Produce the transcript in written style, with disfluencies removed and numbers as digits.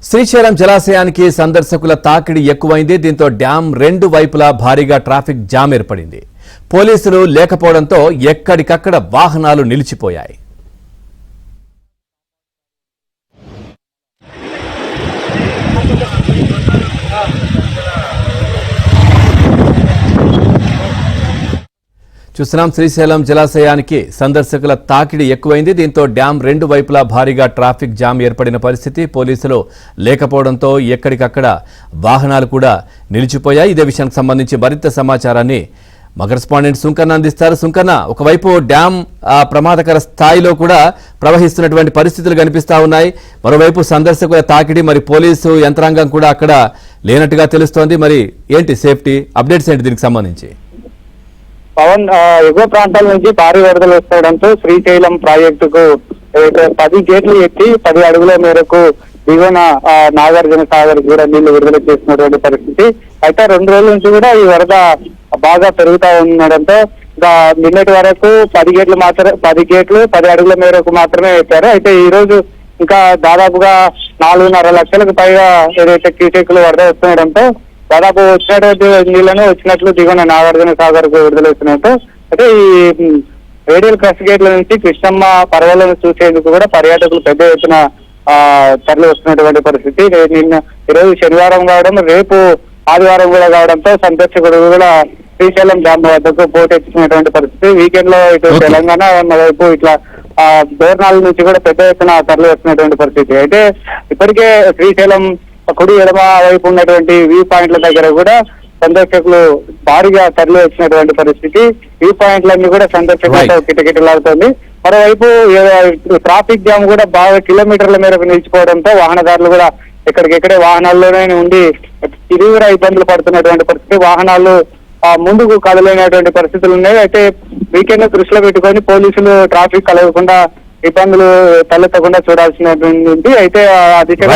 శ్రీశైలం జలాశయానికి సందర్శకుల తాకిడి ఎక్కువైంది. దీంతో డ్యాం రెండు వైపులా భారీగా ట్రాఫిక్ జామ్ ఏర్పడింది. పోలీసులు లేకపోవడంతో ఎక్కడికక్కడ వాహనాలు నిలిచిపోయాయి. చూస్తున్నాం, శ్రీశైలం జలాశయానికి సందర్శకుల తాకిడి ఎక్కువైంది. దీంతో డ్యాం రెండు వైపులా భారీగా ట్రాఫిక్ జామ్ ఏర్పడిన పరిస్థితి. పోలీసులు లేకపోవడంతో ఎక్కడికక్కడ వాహనాలు కూడా నిలిచిపోయాయి. ఇదే విషయానికి సంబంధించి మరింత సమాచారాన్ని మా కరెస్పాండెంట్ సుంకన్న అందిస్తారు. సుంకన్న, ఒకవైపు డ్యాం ప్రమాదకర స్థాయిలో కూడా ప్రవహిస్తున్నటువంటి పరిస్థితులు కనిపిస్తా ఉన్నాయి. మరోవైపు సందర్శకుల తాకిడి, మరి పోలీసు యంత్రాంగం కూడా అక్కడ లేనట్టుగా తెలుస్తోంది. మరి ఏంటి సేఫ్టీ అప్డేట్స్ ఏంటి దీనికి సంబంధించి? పవన్, ఎగువ ప్రాంతాల నుంచి భారీ వరదలు వస్తుండటంతో శ్రీశైలం ప్రాజెక్టుకు 10 గేట్లు ఎత్తి 10 అడుగుల మేరకు దిగువన నాగార్జున సాగర్ కూడా నీళ్లు విడుదల చేసినటువంటి పరిస్థితి. అయితే 2 రోజుల నుంచి కూడా ఈ వరద బాగా పెరుగుతా ఉండడంతో నిన్నటి వరకు 10 గేట్లు 10 అడుగుల మేరకు మాత్రమే ఎత్తారు. అయితే ఈ రోజు ఇంకా దాదాపుగా 4.5 లక్షలకు పైగా ఏదైతే క్యూసెక్లు వరద వస్తుండడంతో దాదాపు వచ్చినటువంటి నీళ్లను వచ్చినట్లు దిగువన నాగార్జున సాగర్ కు విడుదలవుతున్నట్టు. అయితే ఈ రేడియల్ క్రస్ట్ గేట్ల నుంచి కృష్ణమ్మ పర్వాలను చూసేందుకు కూడా పర్యాటకులు పెద్ద ఎత్తున తరలి వస్తున్నటువంటి పరిస్థితి. నిన్న ఈరోజు శనివారం కావడం, రేపు ఆదివారం కూడా కావడంతో సందర్శకుడు కూడా శ్రీశైలం డ్యామ్ వద్దకు పోటెత్తుకున్నటువంటి పరిస్థితి. వీకెండ్ లో ఇటు తెలంగాణ వైపు ఇట్లా దూరణాల నుంచి కూడా పెద్ద ఎత్తున తరలి వస్తున్నటువంటి పరిస్థితి. అయితే ఇప్పటికే శ్రీశైలం కుడి ఎడమ వైపు ఉన్నటువంటి వ్యూ పాయింట్ల దగ్గర కూడా సందర్శకులు భారీగా తరలి వచ్చినటువంటి పరిస్థితి. వ్యూ పాయింట్లన్నీ కూడా సందర్శకులతో కిటకిటలాడుతోంది. మరోవైపు ట్రాఫిక్ జామ్ కూడా బాగా కిలోమీటర్ల మేరకు నిలిచిపోవడంతో వాహనదారులు కూడా ఎక్కడికెక్కడే వాహనాల్లోనే ఉండి తీవ్ర ఇబ్బందులు పడుతున్నటువంటి పరిస్థితి. వాహనాలు ముందుకు కదలేనటువంటి పరిస్థితులు ఉన్నాయి. అయితే వీకెండ్ దృష్టిలో పెట్టుకొని పోలీసులు ట్రాఫిక్ కలగకుండా ఇబ్బందులు తలెత్తకుండా చూడాల్సినటువంటి. అయితే ఆ దిశగా